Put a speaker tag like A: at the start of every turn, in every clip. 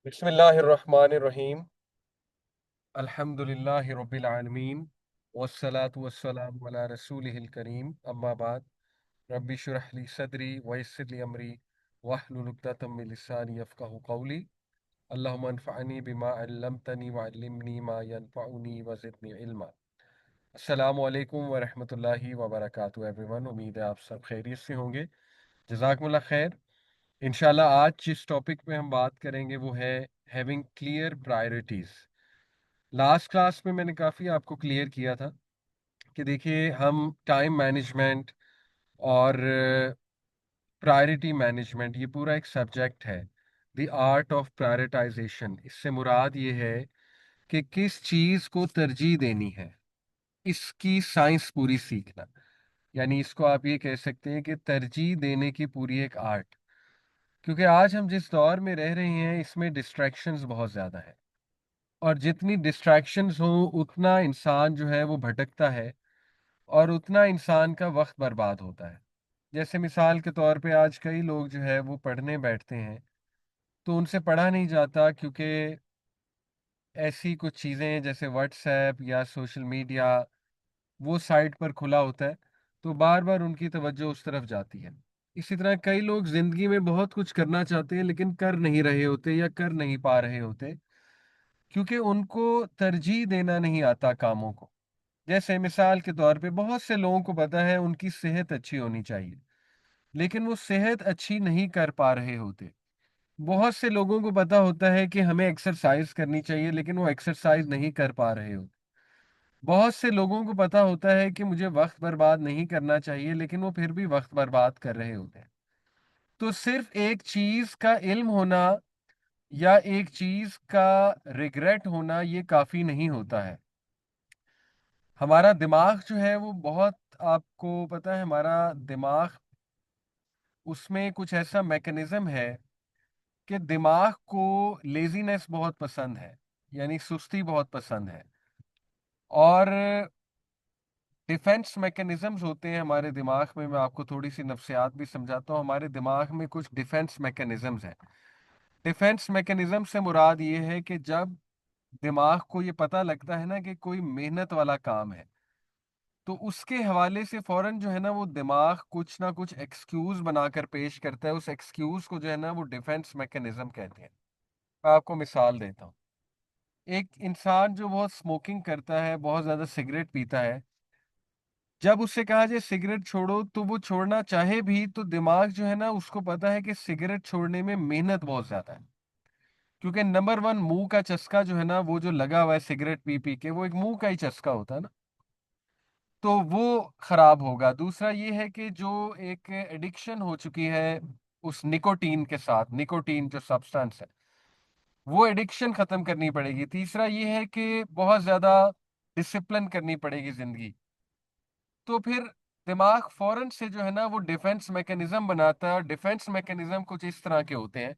A: बिस्मिल्लाहिर्रहमानिर्रहीम। अल्हम्दुलिल्लाहि रब्बिल आलमीन वस्सलातु वस्सलामु अला रसूलिहिल करीम अम्मा बाद। रब्बि शुरह ली सदरी वयस्सिर ली अमरी वहलुल उक़दतम मिन लिसानी यफ़क़हू क़ौली। अल्लाहुम्मा अन्फ़अनी बिमा अल्लमतनी वअल्लिमनी मा यनफ़अनी वज़िदनी इल्मा। अस्सलामु अलैकुम व रहमतुल्लाहि व बरकातुहू एवरीवन। उम्मीद है आप सब खैरियत से होंगे। जज़ाकुमुल्लाह खैर। इंशाल्लाह आज जिस टॉपिक पे हम बात करेंगे वो है having clear priorities. Last class में मैंने काफ़ी आपको क्लियर किया था कि देखिए हम टाइम मैनेजमेंट और प्रायोरिटी मैनेजमेंट ये पूरा एक सब्जेक्ट है। द आर्ट ऑफ प्रायोरिटाइजेशन, इससे मुराद ये है कि किस चीज़ को तरजीह देनी है, इसकी साइंस पूरी सीखना। यानी इसको आप ये कह सकते हैं कि तरजीह देने की पूरी एक आर्ट। क्योंकि आज हम जिस दौर में रह रहे हैं इसमें डिस्ट्रैक्शंस बहुत ज़्यादा है, और जितनी डिस्ट्रैक्शंस हो उतना इंसान जो है वो भटकता है और उतना इंसान का वक्त बर्बाद होता है। जैसे मिसाल के तौर पे आज कई लोग जो है वो पढ़ने बैठते हैं तो उनसे पढ़ा नहीं जाता, क्योंकि ऐसी कुछ चीज़ें जैसे व्हाट्सएप या सोशल मीडिया वो साइट पर खुला होता है, तो बार बार उनकी तवज्जो उस तरफ जाती है। इसी तरह कई लोग ज़िंदगी में बहुत कुछ करना चाहते हैं लेकिन कर नहीं रहे होते या कर नहीं पा रहे होते, क्योंकि उनको तरजीह देना नहीं आता कामों को। जैसे मिसाल के तौर पे बहुत से लोगों को पता है उनकी सेहत अच्छी होनी चाहिए, लेकिन वो सेहत अच्छी नहीं कर पा रहे होते। बहुत से लोगों को पता होता है कि हमें एक्सरसाइज करनी चाहिए, लेकिन वो एक्सरसाइज नहीं कर पा रहे होते। बहुत से लोगों को पता होता है कि मुझे वक्त बर्बाद नहीं करना चाहिए, लेकिन वो फिर भी वक्त बर्बाद कर रहे होते हैं। तो सिर्फ एक चीज का इल्म होना या एक चीज का रिग्रेट होना ये काफी नहीं होता है। हमारा दिमाग जो है वो बहुत, आपको पता है हमारा दिमाग, उसमें कुछ ऐसा मैकेनिज्म है कि दिमाग को लेजीनेस बहुत पसंद है, यानी सुस्ती बहुत पसंद है। और डिफेंस मैकेनिज्म्स होते हैं हमारे दिमाग में। मैं आपको थोड़ी सी नफ्सियात भी समझाता हूँ। हमारे दिमाग में कुछ डिफेंस मैकेनिज्म्स हैं। डिफेंस मैकेनिज्म से मुराद ये है कि जब दिमाग को ये पता लगता है ना कि कोई मेहनत वाला काम है, तो उसके हवाले से फौरन जो है ना वो दिमाग कुछ ना कुछ एक्सक्यूज बनाकर पेश करता है। उस एक्सक्यूज को जो है ना वो डिफेंस मैकेनिज्म कहते हैं। मैं आपको मिसाल देता हूँ। एक इंसान जो बहुत स्मोकिंग करता है, बहुत ज्यादा सिगरेट पीता है, जब उससे कहा जाए सिगरेट छोड़ो तो वो छोड़ना चाहे भी तो दिमाग जो है ना उसको पता है कि सिगरेट छोड़ने में मेहनत बहुत ज्यादा है। क्योंकि नंबर वन, मुंह का चस्का जो है ना वो जो लगा हुआ है सिगरेट पी पी के, वो एक मुंह का ही चस्का होता है ना, तो वो खराब होगा। दूसरा ये है कि जो एक एडिक्शन हो चुकी है उस निकोटीन के साथ, निकोटीन जो सब्सटेंस है, वो एडिक्शन खत्म करनी पड़ेगी। तीसरा ये है कि बहुत ज्यादा डिसिप्लिन करनी पड़ेगी जिंदगी। तो फिर दिमाग फौरन से जो है ना वो डिफेंस मैकेनिज्म बनाता है। और डिफेंस मैकेनिज्म कुछ इस तरह के होते हैं।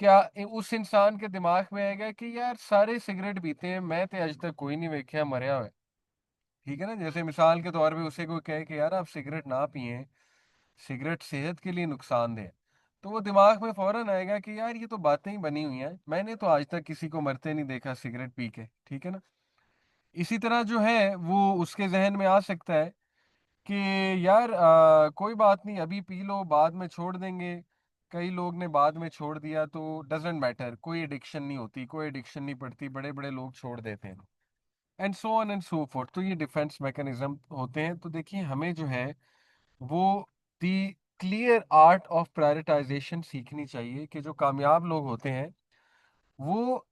A: क्या उस इंसान के दिमाग में आएगा कि यार सारे सिगरेट पीते हैं, मैं तो आज तक कोई नहीं वेख्या मरया हुआ है। ठीक है ना। जैसे मिसाल के तौर पे उसे कोई कहे कि यार आप सिगरेट ना पिए, सिगरेट सेहत के लिए नुकसानदेह है, तो वो दिमाग में फौरन आएगा कि यार ये तो बातें ही बनी हुई हैं, मैंने तो आज तक किसी को मरते नहीं देखा सिगरेट पी के। ठीक है ना। इसी तरह जो है वो उसके जहन में आ सकता है कि यार कोई बात नहीं, अभी पी लो, बाद में छोड़ देंगे। कई लोग ने बाद में छोड़ दिया तो डजेंट मैटर, कोई एडिक्शन नहीं होती, कोई एडिक्शन नहीं पड़ती, बड़े बड़े लोग छोड़ देते हैं। And so on and so fourth. तो ये डिफेंस मैकेनिज्म होते हैं। तो देखिए हमें जो है वो दी क्लियर आर्ट ऑफ प्रायोरिटाइजेशन सीखनी चाहिए कि जो कामयाब लोग होते हैं वो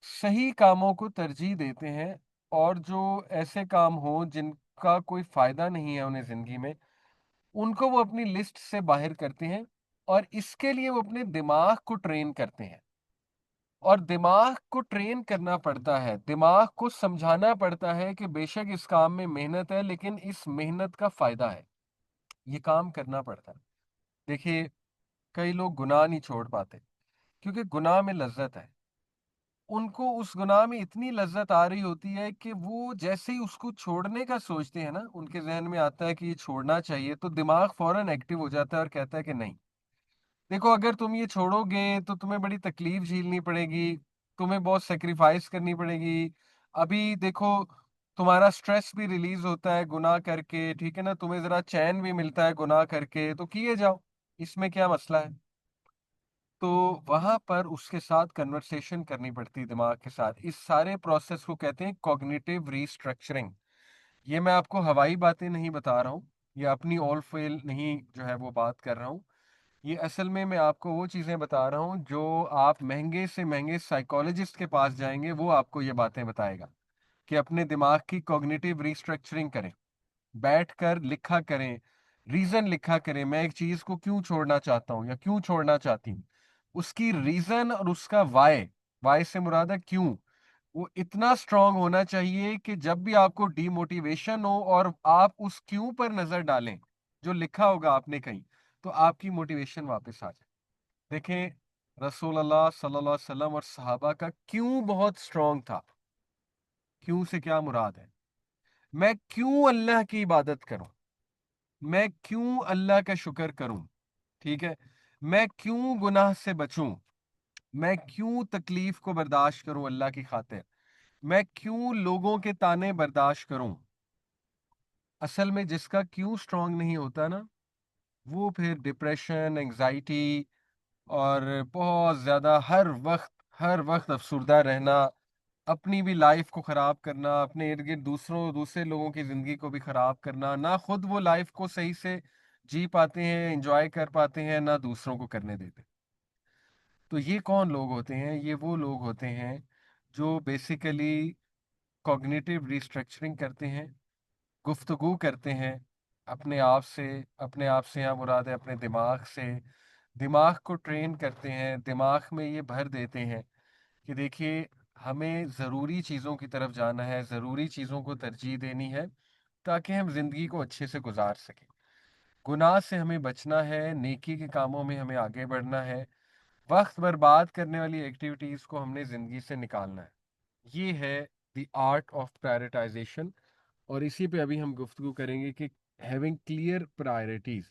A: सही कामों को तरजीह देते हैं, और जो ऐसे काम हो जिनका कोई फायदा नहीं है उन्हें जिंदगी में, उनको वो अपनी लिस्ट से बाहर करते हैं। और इसके लिए वो अपने दिमाग को ट्रेन करते हैं। और दिमाग को ट्रेन करना पड़ता है, दिमाग को समझाना पड़ता है कि बेशक इस काम में मेहनत है, लेकिन इस मेहनत का फायदा है। ये काम करना पड़ता है। देखिए कई लोग गुनाह नहीं छोड़ पाते, क्योंकि गुनाह में लज्जत है। उनको उस गुनाह में इतनी लज्जत आ रही होती है कि वो जैसे ही उसको छोड़ने का सोचते हैं ना, उनके जहन में आता है कि ये छोड़ना चाहिए, तो दिमाग फौरन एक्टिव हो जाता है और कहता है कि नहीं, देखो, अगर तुम ये छोड़ोगे तो तुम्हें बड़ी तकलीफ झेलनी पड़ेगी, तुम्हें बहुत सेक्रीफाइस करनी पड़ेगी। अभी देखो, तुम्हारा स्ट्रेस भी रिलीज होता है गुनाह करके, ठीक है ना, तुम्हें जरा चैन भी मिलता है गुनाह करके, तो किए जाओ, इसमें क्या मसला है। तो वहां पर उसके साथ कन्वर्सेशन करनी पड़ती है दिमाग के साथ। इस सारे प्रोसेस को कहते हैं कॉग्निटिव रीस्ट्रक्चरिंग। ये मैं आपको हवाई बातें नहीं बता रहा हूँ, या अपनी ऑल फेल नहीं जो है वो बात कर रहा हूँ। ये असल में मैं आपको वो चीज़ें बता रहा हूँ जो आप महंगे से महंगे साइकोलॉजिस्ट के पास जाएंगे, वो आपको ये बातें बताएगा कि अपने दिमाग की कॉग्निटिव रीस्ट्रक्चरिंग करें, बैठ कर लिखा करें, रीजन लिखा करें, मैं एक चीज को क्यों छोड़ना चाहता हूँ या क्यों छोड़ना चाहती हूँ, उसकी रीजन और उसका वाई, वाई से मुराद है क्यों, वो इतना स्ट्रांग होना चाहिए कि जब भी आपको डीमोटिवेशन हो और आप उस क्यों पर नजर डालें जो लिखा होगा आपने कहीं, तो आपकी मोटिवेशन वापस आ जाए। देखें, रसूल अल्लाह सल्लल्लाहु अलैहि वसल्लम और सहाबा का क्यों बहुत स्ट्रांग था। क्यों से क्या मुराद है, मैं क्यों अल्लाह की इबादत करूं, मैं क्यों अल्लाह का शुक्र करूं, ठीक है, मैं क्यों गुनाह से बचूं, मैं क्यों तकलीफ को बर्दाश्त करूं अल्लाह की खातिर, मैं क्यों लोगों के ताने बर्दाश्त करूं। असल में जिसका क्यों स्ट्रांग नहीं होता ना, वो फिर डिप्रेशन, एंजाइटी और बहुत ज्यादा हर वक्त अफसुर्दा रहना, अपनी भी लाइफ को खराब करना, अपने इर्द गिर्द दूसरे लोगों की जिंदगी को भी खराब करना, ना खुद वो लाइफ को सही से जी पाते हैं, एंजॉय कर पाते हैं, ना दूसरों को करने देते। तो ये कौन लोग होते हैं, ये वो लोग होते हैं जो बेसिकली कॉग्निटिव रिस्ट्रक्चरिंग करते हैं, गुफ्तगू करते हैं अपने आप से या मुराद है अपने दिमाग से, दिमाग को ट्रेन करते हैं, दिमाग में ये भर देते हैं कि देखिए, हमें ज़रूरी चीज़ों की तरफ जाना है, ज़रूरी चीज़ों को तरजीह देनी है, ताकि हम ज़िंदगी को अच्छे से गुजार सकें। गुनाह से हमें बचना है, नेकी के कामों में हमें आगे बढ़ना है, वक्त बर्बाद करने वाली एक्टिविटीज़ को हमने ज़िंदगी से निकालना है। ये है द आर्ट ऑफ प्रायोरिटाइजेशन। और इसी पे अभी हम गुफ्तगू करेंगे कि हैविंग क्लियर प्रायोरिटीज़।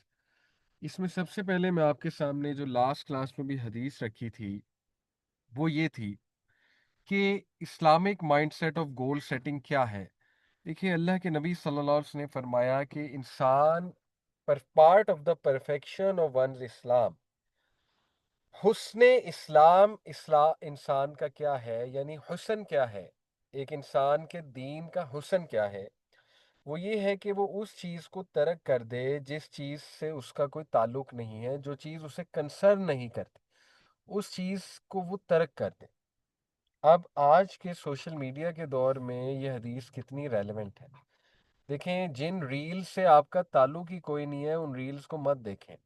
A: इसमें सबसे पहले मैं आपके सामने जो लास्ट क्लास में भी हदीस रखी थी, वो ये थी कि Islamic mindset of goal setting क्या है। देखिए, अल्लाह के नबी सल्लल्लाहु अलैहि वसल्लम ने फरमाया कि इंसान पर part of the perfection of one's Islam, हुस्न इस्लाम, इंसान का क्या है, यानी हुस्न क्या है, एक इंसान के दीन का हुस्न क्या है, वो ये है कि वो उस चीज़ को तर्क कर दे जिस चीज़ से उसका कोई ताल्लुक नहीं है, जो चीज़ उसे कंसर्न नहीं करती, उस चीज़ को वो तर्क कर दे। अब आज के सोशल मीडिया के दौर में ये हदीस कितनी रेलेवेंट है। देखें, जिन रील्स से आपका ताल्लुक ही कोई नहीं है, उन रील्स को मत देखें।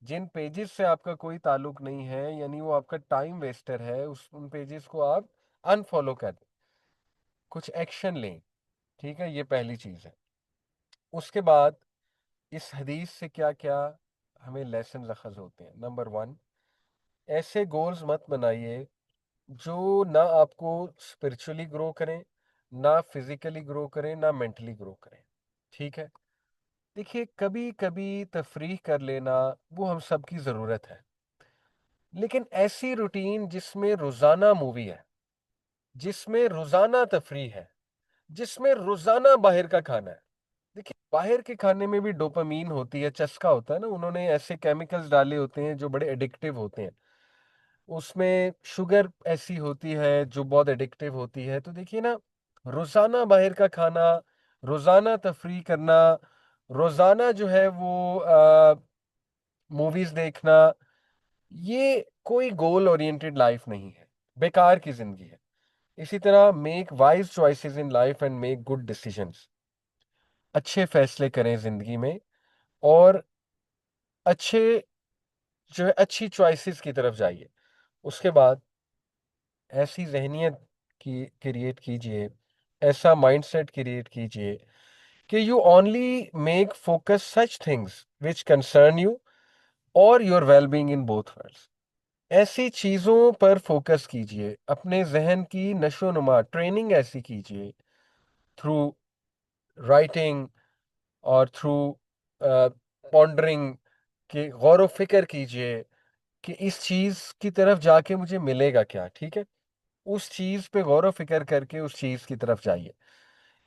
A: जिन पेजेस से आपका कोई ताल्लुक नहीं है, यानी वो आपका टाइम वेस्टर है, उन पेजेस को आप अनफॉलो कर दें, कुछ एक्शन लें। ठीक है, ये पहली चीज़ है। उसके बाद इस हदीस से क्या क्या हमें लेसन अखज होते हैं। नंबर वन, ऐसे गोल्स मत बनाइए जो ना आपको स्पिरिचुअली ग्रो करें, ना फिजिकली ग्रो करें, ना मेंटली ग्रो करें। ठीक है, देखिए, कभी कभी तफरीह कर लेना वो हम सब की ज़रूरत है, लेकिन ऐसी रूटीन जिसमें रोज़ाना मूवी है, जिसमें रोज़ाना तफरीह है, जिसमें रोज़ाना बाहर का खाना है। देखिए, बाहर के खाने में भी डोपामीन होती है, चस्का होता है ना, उन्होंने ऐसे केमिकल्स डाले होते हैं जो बड़े एडिक्टिव होते हैं, उसमें शुगर ऐसी होती है जो बहुत एडिक्टिव होती है। तो देखिए ना, रोज़ाना बाहर का खाना, रोज़ाना तफरीह करना, रोज़ाना जो है वो मूवीज़ देखना, ये कोई गोल ओरिएंटेड लाइफ नहीं है, बेकार की ज़िंदगी है। इसी तरह make wise choices in life and make good decisions. अच्छे फैसले करें ज़िंदगी में, और अच्छे जो है अच्छी चॉइसेस की तरफ जाइए। उसके बाद ऐसी जहनियत की क्रिएट कीजिए, ऐसा माइंडसेट क्रिएट कीजिए कि you only make focus such things which concern you और your wellbeing in both worlds. ऐसी चीज़ों पर फोकस कीजिए, अपने जहन की नशो नुमा ट्रेनिंग ऐसी कीजिए, थ्रू राइटिंग और थ्रू पॉन्डरिंग, के गौर व फिक्र कीजिए کہ اس چیز کی طرف جا کے مجھے ملے گا کیا، ٹھیک ہے، اس چیز پہ غور و فکر کر کے اس چیز کی طرف جائیے۔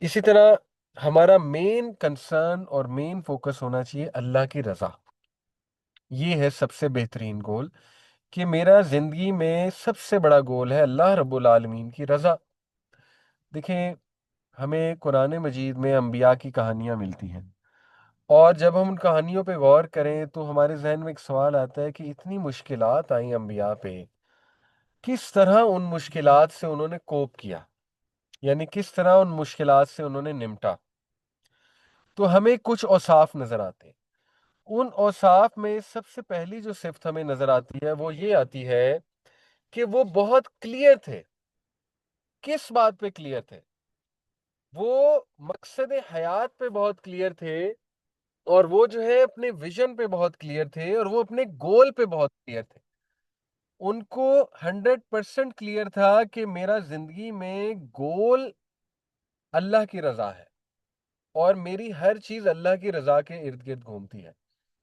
A: اسی طرح ہمارا مین کنسرن اور مین فوکس ہونا چاہیے اللہ کی رضا۔ یہ ہے سب سے بہترین گول، کہ میرا زندگی میں سب سے بڑا گول ہے اللہ رب العالمین کی رضا۔ دیکھیں، ہمیں قرآن مجید میں انبیاء کی کہانیاں ملتی ہیں، اور جب ہم ان کہانیوں پہ غور کریں تو ہمارے ذہن میں ایک سوال آتا ہے کہ اتنی مشکلات آئیں انبیاء پہ، کس طرح ان مشکلات سے انہوں نے کوپ کیا، یعنی کس طرح ان مشکلات سے انہوں نے نمٹا۔ تو ہمیں کچھ اوصاف نظر آتے ہیں۔ ان اوصاف میں سب سے پہلی جو صفت ہمیں نظر آتی ہے وہ یہ آتی ہے کہ وہ بہت کلیئر تھے۔ کس بات پہ کلیئر تھے؟ وہ مقصد حیات پہ بہت کلیئر تھے، اور وہ جو ہے اپنے ویژن پہ بہت کلیئر تھے، اور وہ اپنے گول پہ بہت کلیئر تھے۔ ان کو 100% کلیئر تھا کہ میرا زندگی میں گول اللہ کی رضا ہے، اور میری ہر چیز اللہ کی رضا کے ارد گرد گھومتی ہے۔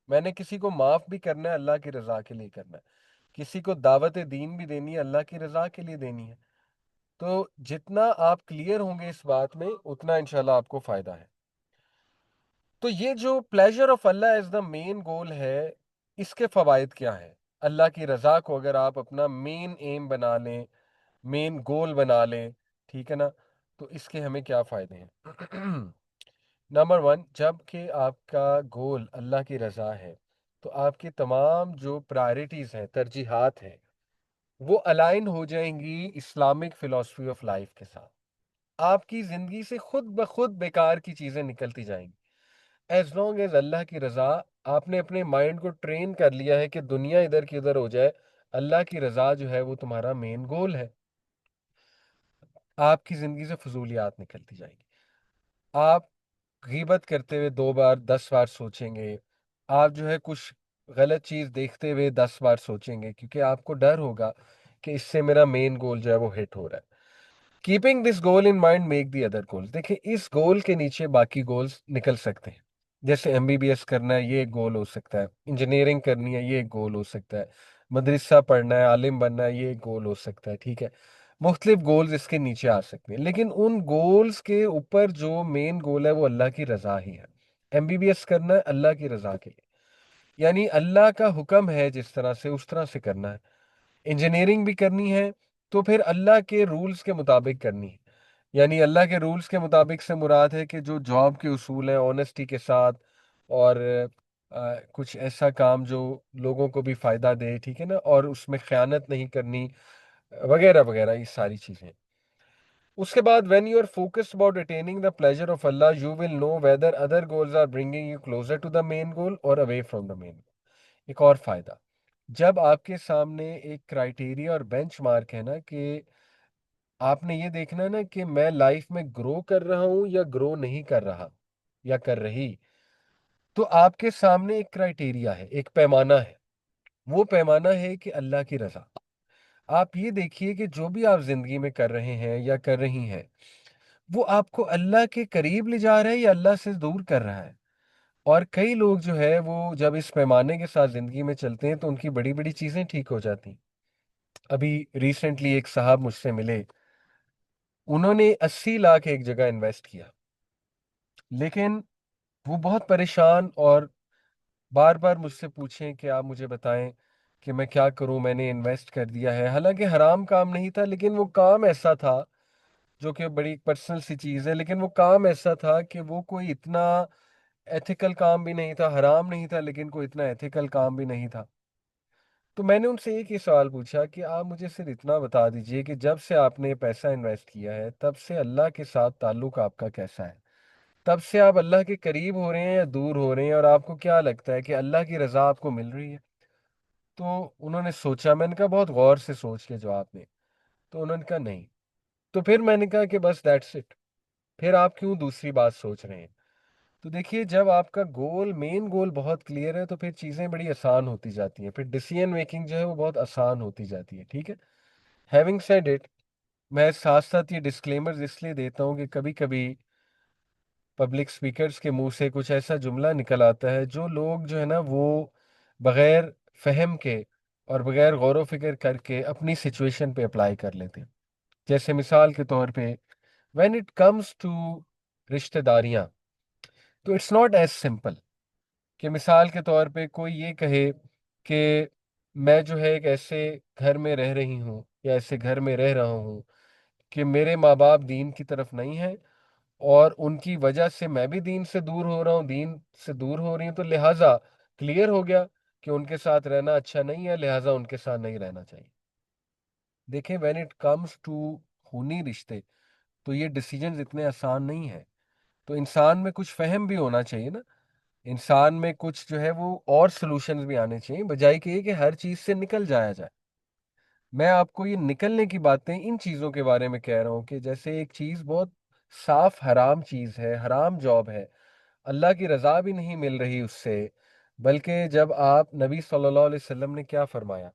A: میں نے کسی کو معاف بھی کرنا ہے، اللہ کی رضا کے لیے کرنا ہے، کسی کو دعوت دین بھی دینی ہے، اللہ کی رضا کے لیے دینی ہے۔ تو جتنا آپ کلیئر ہوں گے اس بات میں، اتنا انشاءاللہ آپ کو فائدہ ہے۔ تو یہ جو پلیجر آف اللہ ایز دا مین گول ہے، اس کے فوائد کیا ہیں؟ اللہ کی رضا کو اگر آپ اپنا مین ایم بنا لیں، مین گول بنا لیں، ٹھیک ہے نا، تو اس کے ہمیں کیا فائدے ہیں؟ نمبر 1، جب کہ آپ کا گول اللہ کی رضا ہے تو آپ کی تمام جو پرائرٹیز ہیں، ترجیحات ہیں، وہ الائن ہو جائیں گی اسلامک فلسفی آف لائف کے ساتھ۔ آپ کی زندگی سے خود بخود بیکار کی چیزیں نکلتی جائیں گی۔ ایز لانگ ایز اللہ کی رضا، آپ نے اپنے مائنڈ کو ٹرین کر لیا ہے کہ دنیا ادھر کی ادھر ہو جائے، اللہ کی رضا جو ہے وہ تمہارا مین گول ہے، آپ کی زندگی سے فضولیات نکلتی جائیں گی۔ آپ غیبت کرتے ہوئے 2 بار 10 بار سوچیں گے، آپ جو ہے کچھ غلط چیز دیکھتے ہوئے 10 بار سوچیں گے، کیونکہ آپ کو ڈر ہوگا کہ اس سے میرا مین گول جو ہے وہ ہٹ ہو رہا ہے۔ Keeping this goal in mind make the other goal. دیکھیں، اس گول کے نیچے باقی گولز نکل سکتے ہیں، جیسے MBBS کرنا ہے، یہ ایک گول ہو سکتا ہے، انجینئرنگ کرنی ہے، یہ ایک گول ہو سکتا ہے، مدرسہ پڑھنا ہے، عالم بننا ہے، یہ ایک گول ہو سکتا ہے، ٹھیک ہے۔ مختلف گولز اس کے نیچے آ سکتے ہیں، لیکن ان گولز کے اوپر جو مین گول ہے وہ اللہ کی رضا ہی ہے۔ MBBS کرنا ہے اللہ کی رضا کے لیے، یعنی اللہ کا حکم ہے جس طرح سے اس طرح سے کرنا ہے۔ انجینئرنگ بھی کرنی ہے تو پھر اللہ کے رولز کے مطابق کرنی ہے، یعنی اللہ کے رولز کے مطابق سے مراد ہے کہ جو جاب کے اصول ہیں، آنیسٹی کے ساتھ، اور کچھ ایسا کام جو لوگوں کو بھی فائدہ دے، ٹھیک ہے نا، اور اس میں خیانت نہیں کرنی، وغیرہ وغیرہ، یہ ساری چیزیں۔ اس کے بعد when you are focused about attaining the pleasure of Allah, you will know whether other goals are bringing you closer to the main goal or away from the main goal۔ ایک اور فائدہ، جب آپ کے سامنے ایک کرائٹیریا اور bench mark ہے نا، کہ آپ نے یہ دیکھنا ہے نا کہ میں لائف میں گرو کر رہا ہوں یا گرو نہیں کر رہا یا کر رہی، تو آپ کے سامنے ایک کرائٹیریا ہے، ایک پیمانہ ہے۔ وہ پیمانہ ہے کہ اللہ کی رضا۔ آپ یہ دیکھیے کہ جو بھی آپ زندگی میں کر رہے ہیں یا کر رہی ہیں، وہ آپ کو اللہ کے قریب لے جا رہا ہے یا اللہ سے دور کر رہا ہے۔ اور کئی لوگ جو ہے وہ جب اس پیمانے کے ساتھ زندگی میں چلتے ہیں تو ان کی بڑی بڑی چیزیں ٹھیک ہو جاتی ہیں۔ ابھی ریسنٹلی ایک صاحب مجھ سے ملے، انہوں نے 80 لاکھ ایک جگہ انویسٹ کیا، لیکن وہ بہت پریشان، اور بار بار مجھ سے پوچھیں کہ آپ مجھے بتائیں کہ میں کیا کروں، میں نے انویسٹ کر دیا ہے، حالانکہ حرام کام نہیں تھا، لیکن وہ کام ایسا تھا جو کہ بڑی پرسنل سی چیز ہے، لیکن وہ کام ایسا تھا کہ وہ کوئی اتنا ایتھیکل کام بھی نہیں تھا، حرام نہیں تھا لیکن کوئی اتنا ایتھیکل کام بھی نہیں تھا۔ تو میں نے ان سے ایک ہی سوال پوچھا کہ آپ مجھے صرف اتنا بتا دیجئے کہ جب سے آپ نے پیسہ انویسٹ کیا ہے تب سے اللہ کے ساتھ تعلق آپ کا کیسا ہے؟ تب سے آپ اللہ کے قریب ہو رہے ہیں یا دور ہو رہے ہیں، اور آپ کو کیا لگتا ہے کہ اللہ کی رضا آپ کو مل رہی ہے؟ تو انہوں نے سوچا، میں نے کہا بہت غور سے سوچ کے جواب دیں، تو انہوں نے کہا نہیں۔ تو پھر میں نے کہا کہ بس دیٹس اٹ، پھر آپ کیوں دوسری بات سوچ رہے ہیں؟ تو دیکھیے، جب آپ کا گول، مین گول بہت کلیئر ہے تو پھر چیزیں بڑی آسان ہوتی جاتی ہیں، پھر ڈیسیژن میکنگ جو ہے وہ بہت آسان ہوتی جاتی ہے، ٹھیک ہے۔ ہیونگ سیڈ اٹ، میں ساتھ ساتھ یہ ڈسکلیمرز اس لیے دیتا ہوں کہ کبھی کبھی پبلک سپیکرز کے منہ سے کچھ ایسا جملہ نکل آتا ہے جو لوگ جو ہے نا وہ بغیر فہم کے और बगैर गौर व फिक्र करके अपनी सिचुएशन पे अप्लाई कर लेते हैं। जैसे मिसाल के तौर पे व्हेन इट कम्स टू रिश्तेदारियां, तो इट्स नॉट एज सिंपल कि मिसाल के तौर पे कोई ये कहे कि मैं जो है एक ऐसे घर में रह रही हूँ या ऐसे घर में रह रहा हूँ कि मेरे माँ बाप दीन की तरफ नहीं है, और उनकी वजह से मैं भी दीन से दूर हो रहा हूँ, दीन से दूर हो रही हूँ, तो लिहाजा क्लियर हो गया कि उनके साथ रहना अच्छा नहीं है, लिहाजा उनके साथ नहीं रहना चाहिए। देखें, व्हेन इट कम्स टू खूनी रिश्ते, तो ये डिसीजंस इतने आसान नहीं है। तो इंसान में कुछ फहम भी होना चाहिए ना, इंसान में कुछ जो है वो और सॉल्यूशंस भी आने चाहिए, बजाय कि ये कि हर चीज से निकल जाया जाए। मैं आपको ये निकलने की बातें इन चीजों के बारे में कह रहा हूँ कि जैसे एक चीज बहुत साफ हराम चीज है, हराम जॉब है, अल्लाह की रजा भी नहीं मिल रही उससे, बल्कि जब आप नबी सल्लल्लाहु अलैहि वसल्लम ने क्या फरमाया,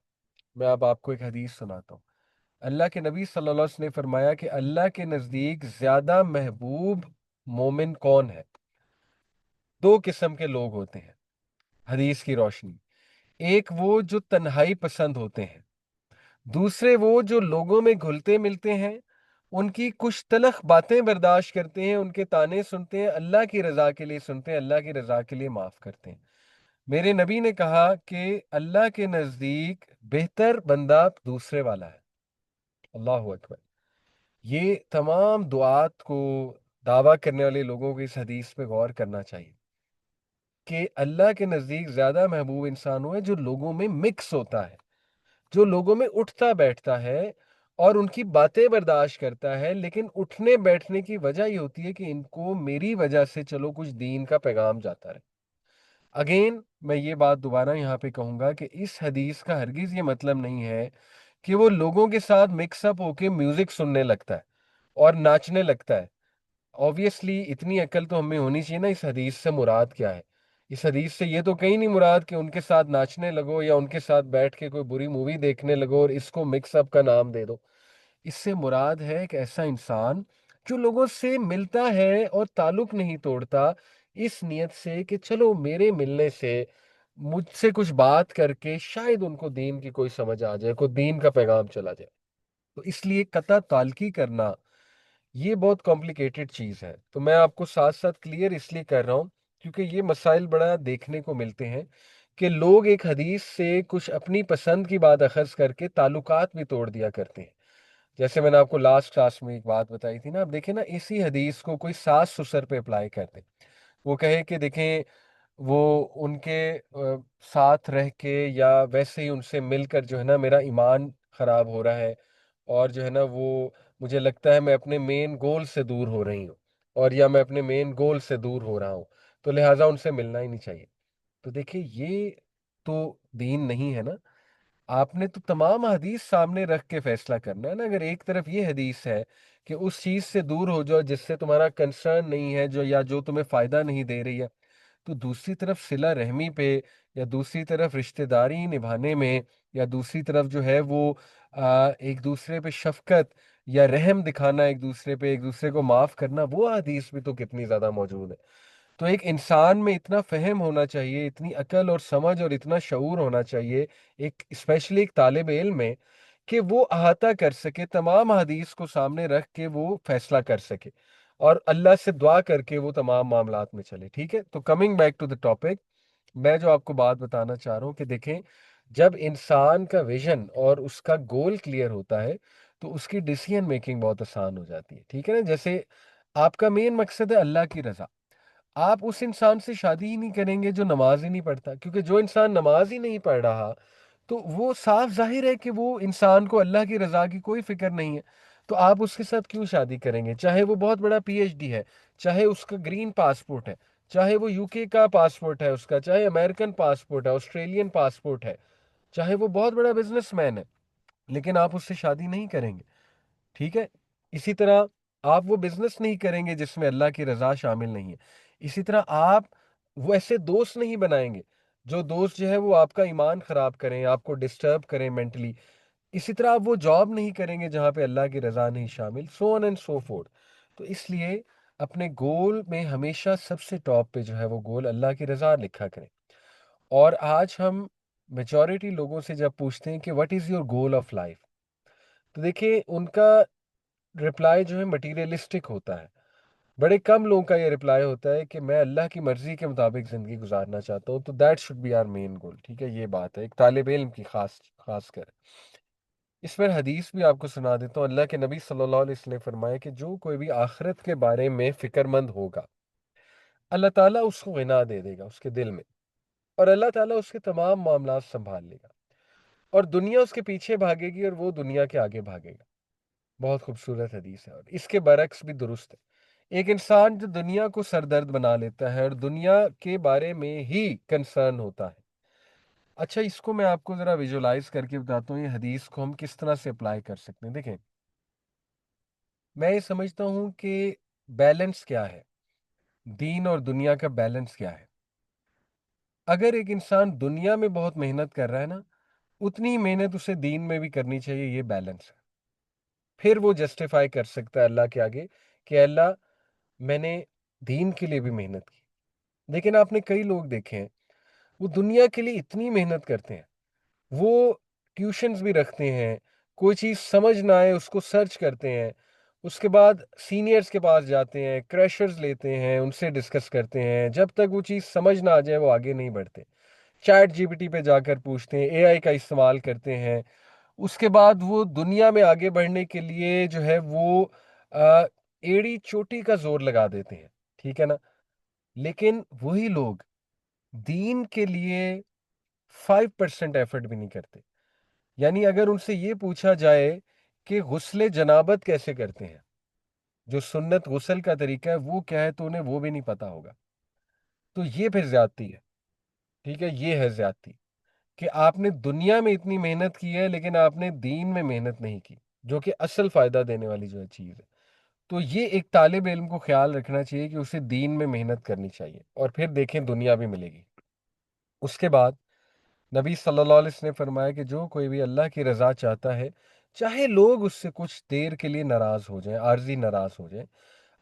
A: मैं अब आपको एक हदीस सुनाता हूँ। अल्लाह के नबी सल्लल्लाहु अलैहि वसल्लम ने फरमाया कि अल्लाह के नज़दीक ज़्यादा महबूब मोमिन कौन है। दो किस्म के लोग होते हैं हदीस की रोशनी। एक वो जो तन्हाई पसंद होते हैं, दूसरे वो जो लोगों में घुलते मिलते हैं, उनकी कुछ तलख बातें बर्दाश्त करते हैं, उनके ताने सुनते हैं, अल्लाह की रजा के लिए सुनते हैं, अल्लाह की रजा के लिए माफ करते हैं। मेरे नबी ने कहा कि अल्लाह के नज़दीक बेहतर बंदा दूसरे वाला है। अल्लाह अकबर। ये तमाम दुआत को, दावा करने वाले लोगों को इस हदीस पे गौर करना चाहिए कि अल्लाह के नज़दीक ज़्यादा महबूब इंसान वो है जो लोगों में मिक्स होता है, जो लोगों में उठता बैठता है और उनकी बातें बर्दाश्त करता है, लेकिन उठने बैठने की वजह ये होती है कि इनको मेरी वजह से चलो कुछ दीन का पैगाम जाता रहे। अगेन मैं ये बात दोबारा यहाँ पे कहूँगा कि इस हदीस का हरगिज़ ये मतलब नहीं है कि वो लोगों के साथ मिक्सअप होके म्यूजिक सुनने लगता है और नाचने लगता है। ऑब्वियसली इतनी अकल तो हमें होनी चाहिए ना, इस हदीस से मुराद क्या है। इस हदीस से ये तो कहीं नहीं मुराद कि उनके साथ नाचने लगो या उनके साथ बैठ के कोई बुरी मूवी देखने लगो और इसको मिक्सअप का नाम दे दो। इससे मुराद है एक ऐसा इंसान जो लोगों से मिलता है और ताल्लुक नहीं तोड़ता, इस नियत से कि चलो मेरे मिलने से मुझसे कुछ बात करके शायद उनको दीन की कोई समझ आ जाए, कोई दीन का पैगाम चला जाए। तो इसलिए कता ताल्की करना ये बहुत कॉम्प्लिकेटेड चीज़ है। तो मैं आपको साथ साथ क्लियर इसलिए कर रहा हूँ क्योंकि ये मसाइल बड़ा देखने को मिलते हैं कि लोग एक हदीस से कुछ अपनी पसंद की बात अखज़ करके ताल्लुकात भी तोड़ दिया करते हैं। जैसे मैंने आपको लास्ट क्लास में एक बात बताई थी ना, अब देखें ना, इसी हदीस को कोई सास ससुर पे अप्लाई करते, वो कहे कि देखें वो उनके साथ रह के या वैसे ही उनसे मिलकर जो है ना मेरा ईमान खराब हो रहा है, और जो है ना वो मुझे लगता है मैं अपने मेन गोल से दूर हो रही हूँ, और या मैं अपने मेन गोल से दूर हो रहा हूँ, तो लिहाजा उनसे मिलना ही नहीं चाहिए। तो देखिए ये तो दीन नहीं है ना। आपने तो तमाम हदीस सामने रख के फैसला करना है ना। अगर एक तरफ ये हदीस है कि उस चीज से दूर हो जाओ जिससे तुम्हारा कंसर्न नहीं है, जो या जो तुम्हें फायदा नहीं दे रही है, तो दूसरी तरफ सिला रहमी पे, या दूसरी तरफ रिश्तेदारी निभाने में, या दूसरी तरफ जो है वो एक दूसरे पे शफकत या रहम दिखाना, एक दूसरे पे एक दूसरे को माफ करना, वो हदीस भी तो कितनी ज्यादा मौजूद है। तो एक इंसान में इतना फहम होना चाहिए, इतनी अकल और समझ और इतना शऊर होना चाहिए, एक स्पेशली एक तालिब इल्म में, कि वो अहाता कर सके तमाम हदीस को सामने रख के वो फैसला कर सके और अल्लाह से दुआ करके वो तमाम मामलात में चले। ठीक है, तो coming back to the topic, मैं जो आपको बात बताना चाह रहा हूँ कि देखें, जब इंसान का विजन और उसका गोल क्लियर होता है तो उसकी डिसीजन मेकिंग बहुत आसान हो जाती है। ठीक है ना, जैसे आपका मेन मकसद है अल्लाह की रजा, आप उस इंसान से शादी ही नहीं करेंगे जो नमाज ही नहीं पढ़ता, क्योंकि जो इंसान नमाज ही नहीं पढ़ रहा तो वो साफ जाहिर है कि वो इंसान को अल्लाह की रजा की कोई फिक्र नहीं है। तो आप उसके साथ क्यों शादी करेंगे, चाहे वो बहुत बड़ा पीएचडी है, चाहे उसका ग्रीन पासपोर्ट है, चाहे वो यूके का पासपोर्ट है उसका, चाहे अमेरिकन पासपोर्ट है, ऑस्ट्रेलियन पासपोर्ट है, चाहे वो बहुत बड़ा बिजनेसमैन है, लेकिन आप उससे शादी नहीं करेंगे। ठीक है, इसी तरह आप वो बिजनेस नहीं करेंगे जिसमें अल्लाह की रजा शामिल नहीं है। इसी तरह आप वो ऐसे दोस्त नहीं बनाएंगे जो दोस्त जो है वो आपका ईमान खराब करें, आपको डिस्टर्ब करें मेंटली। इसी तरह आप वो जॉब नहीं करेंगे जहाँ पे अल्लाह की रजा नहीं शामिल, so on and so fourth. तो इसलिए अपने गोल में हमेशा सबसे टॉप पे जो है वो गोल अल्लाह की रजा लिखा करें। और आज हम میجورٹی لوگوں سے جب پوچھتے ہیں کہ what is your goal of life, تو دیکھیں ان کا رپلائی جو ہے مٹیریلسٹک ہوتا ہے. بڑے کم لوگوں کا یہ رپلائی ہوتا ہے کہ میں اللہ کی مرضی کے مطابق زندگی گزارنا چاہتا ہوں. تو دیٹ شوڈ بی آر مین گول. ٹھیک ہے، یہ بات ہے ایک طالب علم کی خاص خاص کر. اس پر حدیث بھی آپ کو سنا دیتا ہوں. اللہ کے نبی صلی اللہ علیہ وسلم نے فرمایا کہ جو کوئی بھی آخرت کے بارے میں فکر مند ہوگا، اللہ تعالیٰ اس کو غنا دے دے گا اس کے دل میں، اور اللہ تعالیٰ اس کے تمام معاملات سنبھال لے گا، اور دنیا اس کے پیچھے بھاگے گی اور وہ دنیا کے آگے بھاگے گا. بہت خوبصورت حدیث ہے، اور اس کے برعکس بھی درست ہے. ایک انسان جو دنیا کو سردرد بنا لیتا ہے اور دنیا کے بارے میں ہی کنسرن ہوتا ہے. اچھا، اس کو میں آپ کو ذرا ویژولائز کر کے بتاتا ہوں، یہ حدیث کو ہم کس طرح سے اپلائی کر سکتے ہیں. دیکھیں، میں یہ سمجھتا ہوں کہ بیلنس کیا ہے، دین اور دنیا کا بیلنس کیا ہے. اگر ایک انسان دنیا میں بہت محنت کر رہا ہے نا، اتنی محنت اسے دین میں بھی کرنی چاہیے. یہ بیلنس ہے. پھر وہ جسٹیفائی کر سکتا ہے اللہ کے آگے کہ اللہ، میں نے دین کے لیے بھی محنت کی. لیکن آپ نے کئی لوگ دیکھے ہیں، وہ دنیا کے لیے اتنی محنت کرتے ہیں، وہ ٹیوشنز بھی رکھتے ہیں، کوئی چیز سمجھ نہ آئے اس کو سرچ کرتے ہیں، اس کے بعد سینئرز کے پاس جاتے ہیں، کریشرز لیتے ہیں، ان سے ڈسکس کرتے ہیں. جب تک وہ چیز سمجھ نہ آ جائے وہ آگے نہیں بڑھتے. چیٹ جی پی ٹی پہ جا کر پوچھتے ہیں، اے آئی کا استعمال کرتے ہیں. اس کے بعد وہ دنیا میں آگے بڑھنے کے لیے جو ہے وہ ایڑی چوٹی کا زور لگا دیتے ہیں. ٹھیک ہے نا؟ لیکن وہی لوگ دین کے لیے 5% ایفرٹ بھی نہیں کرتے. یعنی اگر ان سے یہ پوچھا جائے کہ غسل جنابت کیسے کرتے ہیں، جو سنت غسل کا طریقہ ہے وہ کیا ہے، تو انہیں وہ بھی نہیں پتا ہوگا. تو یہ پھر زیادتی ہے. ٹھیک ہے، یہ ہے زیادتی کہ آپ نے دنیا میں اتنی محنت کی ہے لیکن آپ نے دین میں محنت نہیں کی، جو کہ اصل فائدہ دینے والی جو ہے چیز ہے. تو یہ ایک طالب علم کو خیال رکھنا چاہیے کہ اسے دین میں محنت کرنی چاہیے، اور پھر دیکھیں دنیا بھی ملے گی. اس کے بعد نبی صلی اللہ علیہ وسلم نے فرمایا کہ جو کوئی بھی اللہ کی رضا چاہتا ہے، چاہے لوگ اس سے کچھ دیر کے لیے ناراض ہو جائیں، عارضی ناراض ہو جائیں،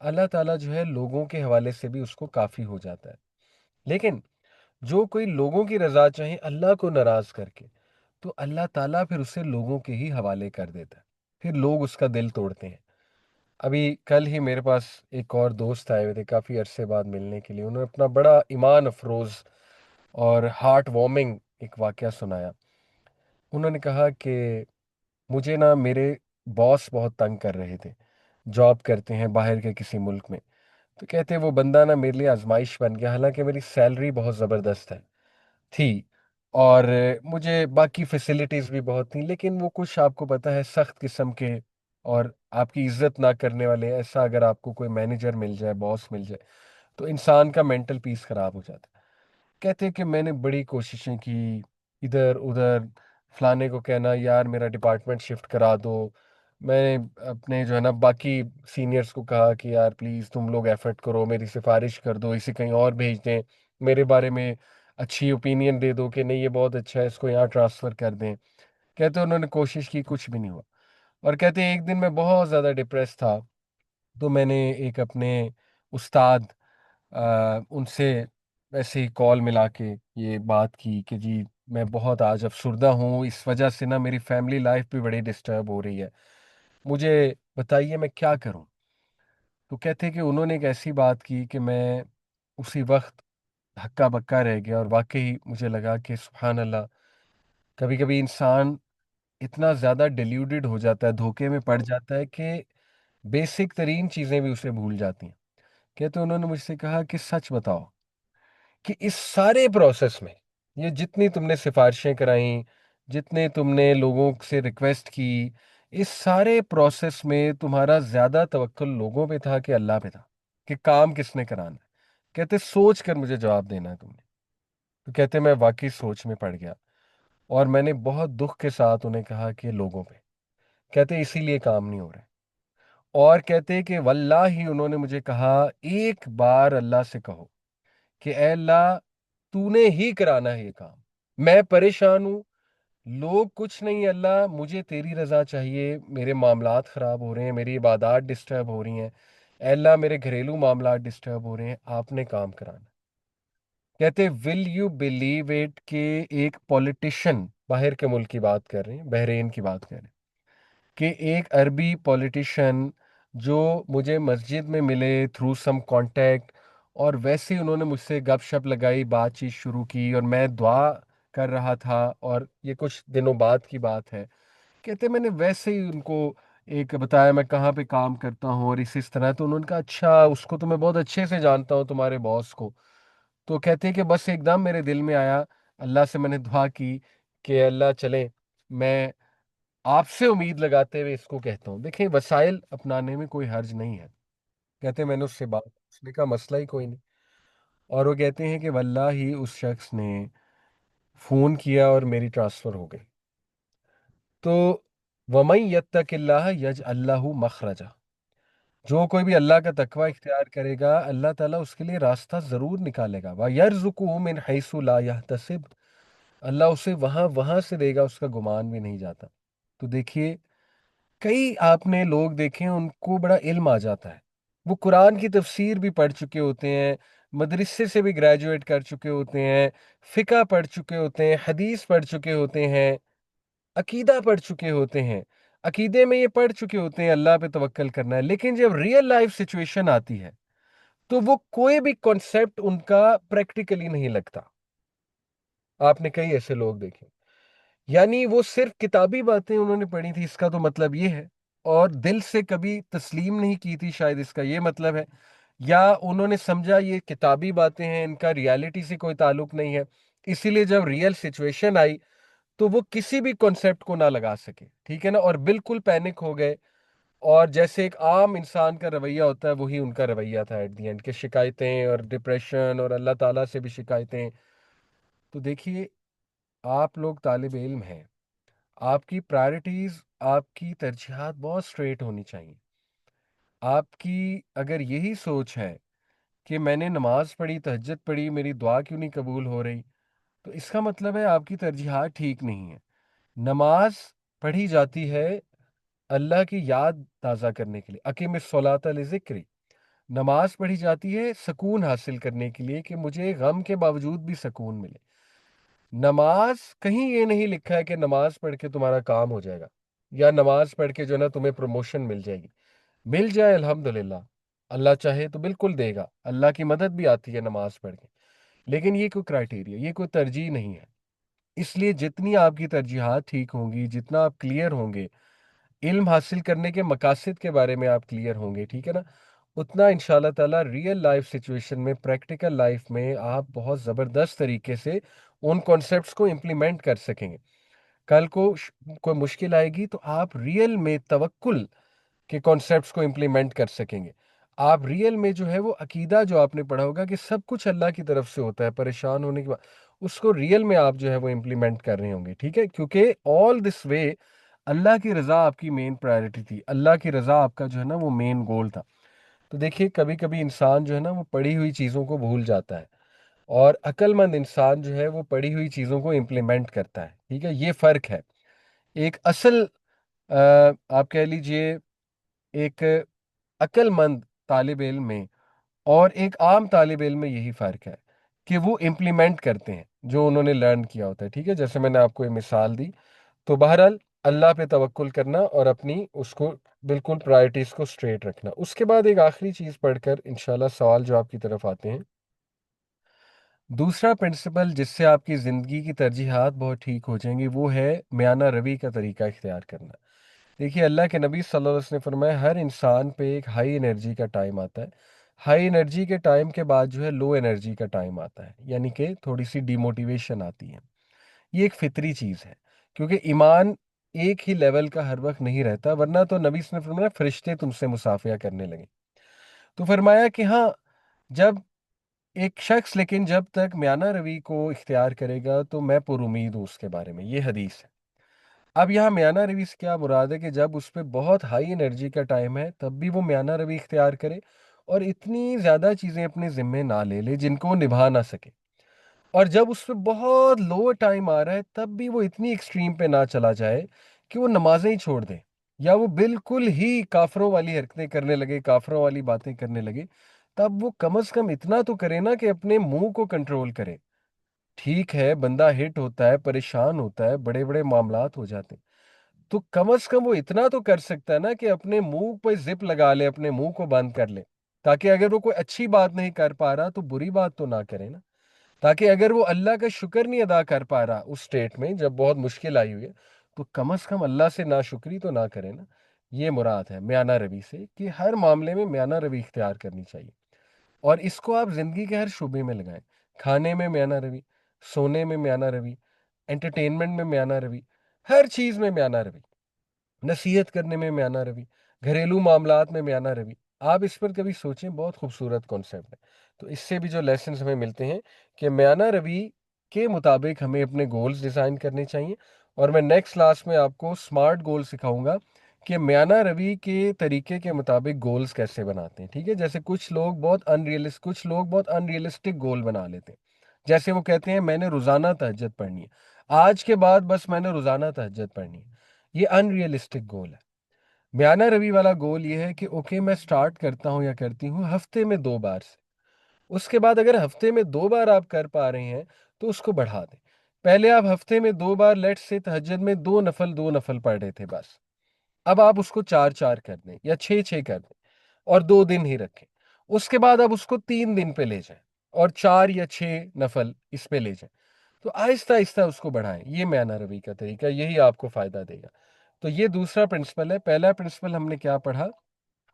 A: اللہ تعالیٰ جو ہے لوگوں کے حوالے سے بھی اس کو کافی ہو جاتا ہے. لیکن جو کوئی لوگوں کی رضا چاہے اللہ کو ناراض کر کے، تو اللہ تعالیٰ پھر اسے لوگوں کے ہی حوالے کر دیتا ہے. پھر لوگ اس کا دل توڑتے ہیں. ابھی کل ہی میرے پاس ایک اور دوست آئے ہوئے تھے کافی عرصے بعد ملنے کے لیے. انہوں نے اپنا بڑا ایمان افروز اور ہارٹ وارمنگ ایک واقعہ سنایا. انہوں نے کہا کہ مجھے نا میرے باس بہت تنگ کر رہے تھے، جاب کرتے ہیں باہر کے کسی ملک میں. تو کہتے وہ بندہ نا میرے لیے آزمائش بن گیا. حالانکہ میری سیلری بہت زبردست ہے تھی، اور مجھے باقی فیسلٹیز بھی بہت تھیں، لیکن وہ کچھ آپ کو پتہ ہے سخت قسم کے اور آپ کی عزت نہ کرنے والے. ایسا اگر آپ کو کوئی مینیجر مل جائے، باس مل جائے، تو انسان کا مینٹل پیس خراب ہو جاتا ہے. کہتے کہ میں نے بڑی کوششیں کی، ادھر ادھر فلانے کو کہنا یار میرا ڈپارٹمنٹ شفٹ کرا دو. میں نے اپنے جو ہے نا باقی سینئرز کو کہا کہ یار پلیز تم لوگ ایفرٹ کرو، میری سفارش کر دو، اسے کہیں اور بھیج دیں، میرے بارے میں اچھی اوپینین دے دو کہ نہیں یہ بہت اچھا ہے، اس کو یہاں ٹرانسفر کر دیں. کہتے انہوں نے کوشش کی، کچھ بھی نہیں ہوا. اور کہتے ایک دن میں بہت زیادہ ڈپریس تھا، تو میں نے ایک اپنے استاد ان سے ایسے ہی کال ملا کے یہ بات کی کہ جی میں بہت آج افسردہ ہوں، اس وجہ سے نا میری فیملی لائف بھی بڑی ڈسٹرب ہو رہی ہے، مجھے بتائیے میں کیا کروں. تو کہتے کہ انہوں نے ایک ایسی بات کی کہ میں اسی وقت ہکا بکا رہ گیا. اور واقعی مجھے لگا کہ سبحان اللہ، کبھی کبھی انسان اتنا زیادہ ڈیلیوڈڈ ہو جاتا ہے، دھوکے میں پڑ جاتا ہے کہ بیسک ترین چیزیں بھی اسے بھول جاتی ہیں. کہتے انہوں نے مجھ سے کہا کہ سچ بتاؤ کہ اس سارے پروسیس میں، یہ جتنی تم نے سفارشیں کرائیں، جتنے تم نے لوگوں سے ریکویسٹ کی، اس سارے پروسیس میں تمہارا زیادہ توکل لوگوں پہ تھا کہ اللہ پہ تھا، کہ کام کس نے کرانا ہے؟ کہتے سوچ کر مجھے جواب دینا ہے تم نے. تو کہتے میں واقعی سوچ میں پڑ گیا، اور میں نے بہت دکھ کے ساتھ انہیں کہا کہ لوگوں پہ. کہتے اسی لیے کام نہیں ہو رہا. اور کہتے کہ واللہ ہی انہوں نے مجھے کہا ایک بار اللہ سے کہو کہ اے اللہ تو نے ہی کرانا ہے یہ کام، میں پریشان ہوں، لوگ کچھ نہیں، اللہ مجھے تیری رضا چاہیے، میرے معاملات خراب ہو رہے ہیں، میری عبادات ڈسٹرب ہو رہی ہیں، اے اللہ میرے گھریلو معاملات ڈسٹرب ہو رہے ہیں، آپ نے کام کرانا. کہتے ول یو بلیو اٹ کہ ایک پولیٹیشین، باہر کے ملک کی بات کر رہے ہیں، بحرین کی بات کر رہے ہیں، کہ ایک عربی پولیٹیشین جو مجھے مسجد میں ملے تھرو سم کانٹیکٹ، اور ویسے ہی انہوں نے مجھ سے گپ شپ لگائی، بات چیت شروع کی، اور میں دعا کر رہا تھا، اور یہ کچھ دنوں بعد کی بات ہے، کہتے میں نے ویسے ہی ان کو ایک بتایا میں کہاں پہ کام کرتا ہوں اور اس طرح، تو انہوں نے کہا اچھا اس کو تو میں بہت اچھے سے جانتا ہوں تمہارے باس کو، تو کہتے ہیں کہ بس ایک دم میرے دل میں آیا، اللہ سے میں نے دعا کی کہ اللہ چلے، میں آپ سے امید لگاتے ہوئے اس کو کہتا ہوں، دیکھیں وسائل اپنانے میں کوئی حرج نہیں ہے، کہتے ہیں میں نے اس سے بات، اس نے کہا مسئلہ ہی کوئی نہیں، اور وہ کہتے ہیں کہ واللہ ہی اس شخص نے فون کیا اور میری ٹرانسفر ہو گئی، تو وَمَن يَتَّقِ اللَّهَ يَجْعَل لَّهُ مَخْرَجًا، جو کوئی بھی اللہ کا تقوی اختیار کرے گا اللہ تعالیٰ اس کے لیے راستہ ضرور نکالے گا، وَيَرْزُقُهُ مِنْ حَيْثُ لَا يَحْتَسِبُ، اللہ اسے وہاں وہاں سے دے گا، اس کا گمان بھی نہیں جاتا۔ تو دیکھیے کئی آپ نے لوگ دیکھے ہیں ان کو بڑا علم آ جاتا ہے، وہ قرآن کی تفسیر بھی پڑھ چکے ہوتے ہیں، مدرسے سے بھی گریجویٹ کر چکے ہوتے ہیں، فقہ پڑھ چکے ہوتے ہیں، حدیث پڑھ چکے ہوتے ہیں، عقیدہ پڑھ چکے ہوتے ہیں، عقیدے میں یہ پڑھ چکے ہوتے ہیں اللہ پہ توکل کرنا ہے، لیکن جب ریئل لائف سچویشن آتی ہے تو وہ کوئی بھی کانسیپٹ ان کا پریکٹیکلی نہیں لگتا۔ آپ نے کئی ایسے لوگ دیکھے، یعنی وہ صرف کتابی باتیں انہوں نے پڑھی تھی، اس کا تو مطلب یہ ہے، اور دل سے کبھی تسلیم نہیں کی تھی، شاید اس کا یہ مطلب ہے، یا انہوں نے سمجھا یہ کتابی باتیں ہیں، ان کا ریالٹی سے کوئی تعلق نہیں ہے، اسی لیے جب ریئل سچویشن آئی تو وہ کسی بھی کانسیپٹ کو نہ لگا سکے، ٹھیک ہے نا، اور بالکل پینک ہو گئے، اور جیسے ایک عام انسان کا رویہ ہوتا ہے وہی ان کا رویہ تھا ایٹ دی اینڈ، کہ شکایتیں اور ڈپریشن اور اللہ تعالیٰ سے بھی شکایتیں۔ تو دیکھیے آپ لوگ طالب علم ہیں، آپ کی پرائرٹیز، آپ کی ترجیحات بہت اسٹریٹ ہونی چاہیے، آپ کی اگر یہی سوچ ہے کہ میں نے نماز پڑھی، تہجد پڑھی، میری دعا کیوں نہیں قبول ہو رہی، تو اس کا مطلب ہے آپ کی ترجیحات ٹھیک نہیں ہیں۔ نماز پڑھی جاتی ہے اللہ کی یاد تازہ کرنے کے لیے، اقیم الصلاۃ لذکری، نماز پڑھی جاتی ہے سکون حاصل کرنے کے لیے، کہ مجھے غم کے باوجود بھی سکون ملے۔ نماز کہیں یہ نہیں لکھا ہے کہ نماز پڑھ کے تمہارا کام ہو جائے گا، یا نماز پڑھ کے جو ہے نا تمہیں پروموشن مل جائے گی، مل جائے الحمدللہ، اللہ چاہے تو بالکل دے گا، اللہ کی مدد بھی آتی ہے نماز پڑھ کے، لیکن یہ کوئی کرائٹیریا، یہ کوئی ترجیح نہیں ہے۔ اس لیے جتنی آپ کی ترجیحات ٹھیک ہوں گی، جتنا آپ کلیئر ہوں گے، علم حاصل کرنے کے مقاصد کے بارے میں آپ کلیئر ہوں گے، ٹھیک ہے نا، اتنا ان شاء اللہ تعالیٰ ریئل لائف سچویشن میں، پریکٹیکل لائف میں آپ بہت زبردست طریقے سے ان کانسیپٹس کو امپلیمنٹ کر سکیں گے۔ کل کو کوئی مشکل آئے گی تو آپ ریئل میں توکل کے کانسیپٹس کو امپلیمنٹ کر سکیں گے، آپ ریئل میں جو ہے وہ عقیدہ جو آپ نے پڑھا ہوگا کہ سب کچھ اللہ کی طرف سے ہوتا ہے، پریشان ہونے کے بعد اس کو ریئل میں آپ جو ہے وہ امپلیمنٹ کر رہے ہوں گے، ٹھیک ہے، کیونکہ آل دس وے اللہ کی رضا آپ کی مین پرائرٹی تھی، اللہ کی رضا آپ کا جو ہے نا وہ مین گول تھا۔ تو دیکھیے کبھی کبھی انسان جو ہے نا وہ پڑھی ہوئی چیزوں کو بھول جاتا ہے، اور عقل مند انسان جو ہے وہ پڑھی ہوئی چیزوں کو امپلیمنٹ کرتا ہے، ٹھیک ہے، یہ فرق ہے۔ ایک اصل آپ کہہ لیجئے ایک عقل مند طالب علم میں اور ایک عام طالب علم میں یہی فرق ہے کہ وہ امپلیمنٹ کرتے ہیں جو انہوں نے لرن کیا ہوتا ہے، ٹھیک ہے، جیسے میں نے آپ کو یہ مثال دی، تو بہرحال اللہ پہ توکل کرنا اور اپنی اس کو بالکل پرائرٹیز کو اسٹریٹ رکھنا۔ اس کے بعد ایک آخری چیز پڑھ کر انشاءاللہ سوال جواب کی طرف آتے ہیں۔ دوسرا پرنسپل جس سے آپ کی زندگی کی ترجیحات بہت ٹھیک ہو جائیں گی وہ ہے میانہ روی کا طریقہ اختیار کرنا۔ دیکھیے اللہ کے نبی صلی اللہ علیہ وسلم نے فرمایا ہر انسان پہ ایک ہائی انرجی کا ٹائم آتا ہے، ہائی انرجی کے ٹائم کے بعد جو ہے لو انرجی کا ٹائم آتا ہے، یعنی کہ تھوڑی سی ڈی موٹیویشن آتی ہے، یہ ایک فطری چیز ہے، کیونکہ ایمان ایک ہی لیول کا ہر وقت نہیں رہتا، ورنہ تو نبی صلی اللہ علیہ وسلم نے فرمایا فرشتے تم سے مصافحہ کرنے لگے، تو فرمایا کہ ہاں جب ایک شخص لیکن جب تک میانہ روی کو اختیار کرے گا تو میں پر امید ہوں اس کے بارے میں، یہ حدیث ہے۔ اب یہاں میانہ روی سے کیا مراد ہے کہ جب اس پہ بہت ہائی انرجی کا ٹائم ہے تب بھی وہ میانہ روی اختیار کرے، اور اتنی زیادہ چیزیں اپنے ذمے نہ لے لے جن کو وہ نبھا نہ سکے، اور جب اس پہ بہت لو ٹائم آ رہا ہے تب بھی وہ اتنی ایکسٹریم پہ نہ چلا جائے کہ وہ نمازیں ہی چھوڑ دے، یا وہ بالکل ہی کافروں والی حرکتیں کرنے لگے، کافروں والی باتیں کرنے لگے، तब वो कम से कम इतना तो करे ना कि अपने मुंह को कंट्रोल करे। ठीक है, बंदा हिट होता है, परेशान होता है, बड़े बड़े मामलात हो जाते हैं, तो कम से कम वो इतना तो कर सकता है ना कि अपने मुंह पे जिप लगा ले, अपने मुंह को बंद कर ले, ताकि अगर वो कोई अच्छी बात नहीं कर पा रहा तो बुरी बात तो ना करे ना। ताकि अगर वो अल्लाह का शुक्र नहीं अदा कर पा रहा उस स्टेट में जब बहुत मुश्किल आई हुई है, तो कम से कम अल्लाह से नाशुक्री तो ना करे ना। ये मुराद है म्याना रवि से, कि हर मामले में म्याना रवि इख्तियार करनी चाहिए। और इसको आप जिंदगी के हर शोबे में लगाएं। खाने में म्याना रवि, सोने में म्याना रवि, एंटरटेनमेंट में म्याना रवि, हर चीज में म्याना रवि, नसीहत करने में म्याना रवि, घरेलू मामलात में म्याना रवि। आप इस पर कभी सोचें, बहुत खूबसूरत कॉन्सेप्ट है। तो इससे भी जो लेसन हमें मिलते हैं कि म्याना रवि के मुताबिक हमें अपने गोल्स डिज़ाइन करने चाहिए। और मैं नेक्स्ट क्लास में आपको स्मार्ट गोल सिखाऊंगा कि म्याना रवि के तरीके के मुताबिक गोल्स कैसे बनाते हैं। ठीक है, जैसे कुछ लोग बहुत अनरियलिस्टिक गोल बना लेते हैं। जैसे वो कहते हैं मैंने रोज़ाना तहज्जुद पढ़नी है, आज के बाद बस मैंने रोज़ाना तहज्जुद पढ़नी है। ये अनरियलिस्टिक गोल है। म्याना रवि वाला गोल ये है कि ओके, मैं स्टार्ट करता हूँ या करती हूँ हफ्ते में 2 बार से। उसके बाद अगर हफ्ते में 2 बार आप कर पा रहे हैं तो उसको बढ़ा दें। पहले आप हफ्ते में 2 बार लेट से तहज्जुद में 2 नफल पढ़ रहे थे बस, अब आप उसको 4 4 कर दें या 6 6 कर दें, और 2 दिन ही रखें। उसके बाद आप उसको 3 दिन पे ले जाएं और 4 या 6 नफल इस पे ले जाएं। तो आहिस्ता आहिस्ता उसको बढ़ाएं। ये मैना रवि का तरीका, यही आपको फायदा देगा। तो ये दूसरा प्रिंसिपल है। पहला प्रिंसिपल हमने क्या पढ़ा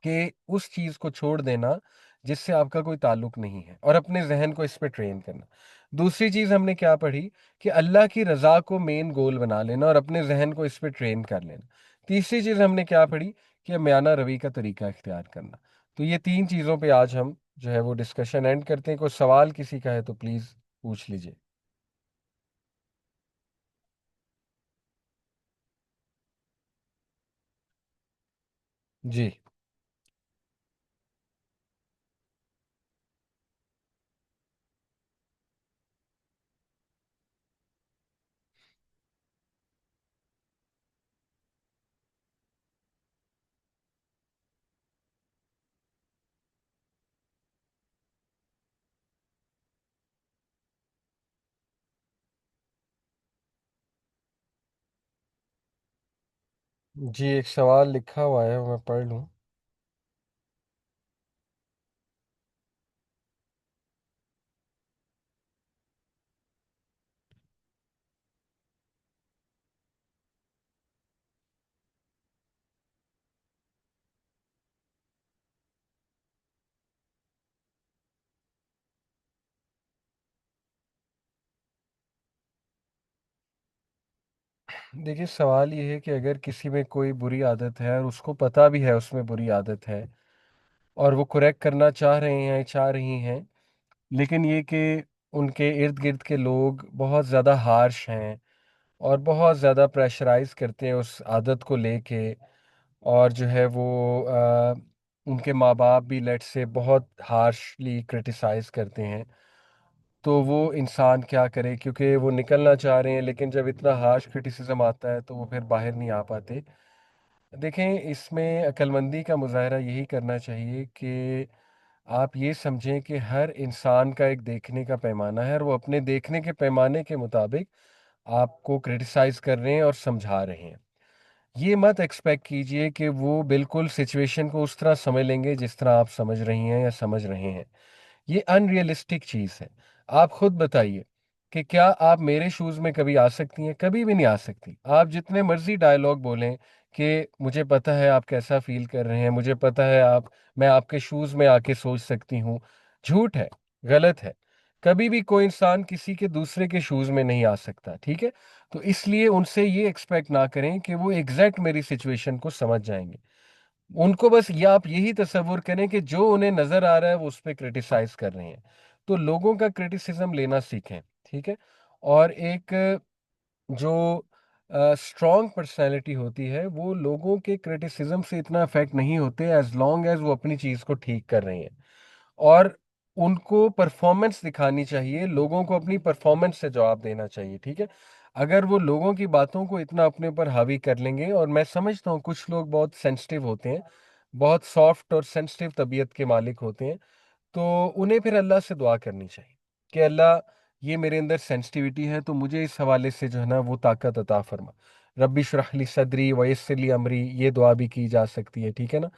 A: कि उस चीज को छोड़ देना जिससे आपका कोई ताल्लुक नहीं है, और अपने जहन को इस पे ट्रेन करना। दूसरी चीज हमने क्या पढ़ी कि अल्लाह की रजा को मेन गोल बना लेना और अपने जहन को इस पे ट्रेन कर लेना। तीसरी चीज हमने क्या पढ़ी कि म्याना रवि का तरीका इख्तियार करना। तो ये 3 चीजों पे आज हम जो है वो डिस्कशन एंड करते हैं। कोई सवाल किसी का है तो प्लीज पूछ लीजिए। जी। जी, एक सवाल लिखा हुआ है, मैं पढ़ लूँ। देखिए, सवाल ये है कि अगर किसी में कोई बुरी आदत है और उसको पता भी है उसमें बुरी आदत है, और वो करेक्ट करना चाह रहे हैं, चाह रही हैं, लेकिन ये कि उनके इर्द गिर्द के लोग बहुत ज़्यादा हार्श हैं और बहुत ज़्यादा प्रेशराइज करते हैं उस आदत को लेके, और जो है वो उनके माँ बाप भी लेट से बहुत हार्शली क्रिटिसाइज करते हैं, तो वो इंसान क्या करे, क्योंकि वो निकलना चाह रहे हैं लेकिन जब इतना हार्श क्रिटिसिज्म आता है तो वो फिर बाहर नहीं आ पाते। देखें, इसमें अक्लमंदी का मुजाहरा यही करना चाहिए कि आप ये समझें कि हर इंसान का एक देखने का पैमाना है, और वो अपने देखने के पैमाने के मुताबिक आपको क्रिटिसाइज कर रहे हैं और समझा रहे हैं। ये मत एक्सपेक्ट कीजिए कि वो बिल्कुल सिचुएशन को उस तरह समझ लेंगे जिस तरह आप समझ रही हैं या समझ रहे हैं। ये अनरियलिस्टिक चीज़ है। आप खुद बताइए कि क्या आप मेरे शूज़ में कभी आ सकती हैं? कभी भी नहीं आ सकती। आप जितने मर्ज़ी डायलॉग बोलें कि मुझे पता है आप कैसा फ़ील कर रहे हैं, मुझे पता है मैं आपके शूज़ में आके सोच सकती हूँ। झूठ है, गलत है। कभी भी कोई इंसान किसी के दूसरे के शूज़ में नहीं आ सकता, ठीक है? तो इसलिए उनसे ये एक्सपेक्ट ना करें कि वो एग्ज़ैक्ट मेरी सिचुएशन को समझ जाएँगे। उनको बस ये आप यही तसव्वुर करें कि जो उन्हें नजर आ रहा है वो उस पर क्रिटिसाइज कर रहे हैं। तो लोगों का क्रिटिसिज्म लेना सीखें, ठीक है? और एक जो स्ट्रॉन्ग पर्सनैलिटी होती है वो लोगों के क्रिटिसिज्म से इतना अफेक्ट नहीं होते, एज लॉन्ग एज वो अपनी चीज़ को ठीक कर रहे हैं। और उनको परफॉर्मेंस दिखानी चाहिए, लोगों को अपनी परफॉर्मेंस से जवाब देना चाहिए, ठीक है? अगर वो लोगों की बातों को इतना अपने ऊपर हावी कर लेंगे, और मैं समझता हूँ कुछ लोग बहुत सेंसिटिव होते हैं, बहुत सॉफ्ट और सेंसिटिव तबीयत के मालिक होते हैं, तो उन्हें फिर अल्लाह से दुआ करनी चाहिए कि अल्लाह, ये मेरे अंदर सेंसिटिविटी है, तो मुझे इस हवाले से जो है ना वो ताकत अता फरमा। रब्बी इश्रह ली सदरी वयस्सिर ली अमरी, ये दुआ भी की जा सकती है, ठीक है ना।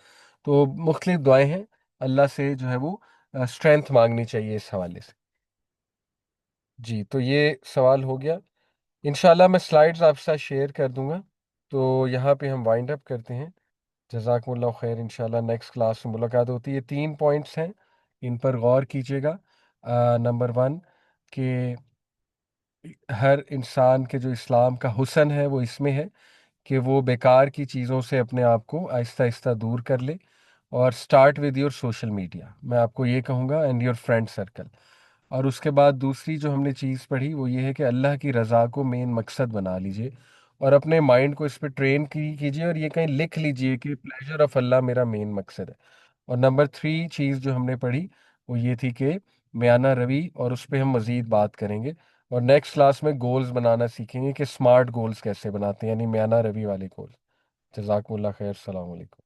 A: तो मुख्तलिफ दुआएं हैं, अल्लाह से जो है वो स्ट्रेंथ मांगनी चाहिए इस हवाले से। जी, तो ये सवाल हो गया। इंशाल्लाह मैं स्लाइड्स आपके साथ शेयर कर दूंगा। तो यहाँ पे हम वाइंड अप करते हैं। जज़ाकुमुल्लाह खैर, इंशाल्लाह नेक्स्ट क्लास में मुलाकात होती है। 3 पॉइंट्स हैं, इन पर गौर कीजिएगा। नंबर 1 कि हर इंसान के जो इस्लाम का हुस्न है वो इसमें है कि वो बेकार की चीज़ों से अपने आप को आहिस्ता आहिस्ता दूर कर ले। और start with your social media, मैं आपको ये कहूँगा, एंड योर फ्रेंड सर्कल। और उसके बाद दूसरी जो हमने चीज़ पढ़ी वो ये है कि अल्लाह की रज़ा को मेन मकसद बना लीजिए और अपने माइंड को इस पर ट्रेन कीजिए, और ये कहीं लिख लीजिए कि प्लेजर ऑफ अल्लाह मेरा मेन मकसद है। और नंबर 3 चीज़ जो हमने पढ़ी वो ये थी कि म्याना रवि, और उस पर हम मज़ीद बात करेंगे। और नेक्स्ट क्लास में गोल्स बनाना सीखेंगे कि स्मार्ट गोल्स कैसे बनाते हैं, यानी म्याना रवि वाले गोल्स। जज़ाकुमुल्लाह खैर, सलाम अलैकुम।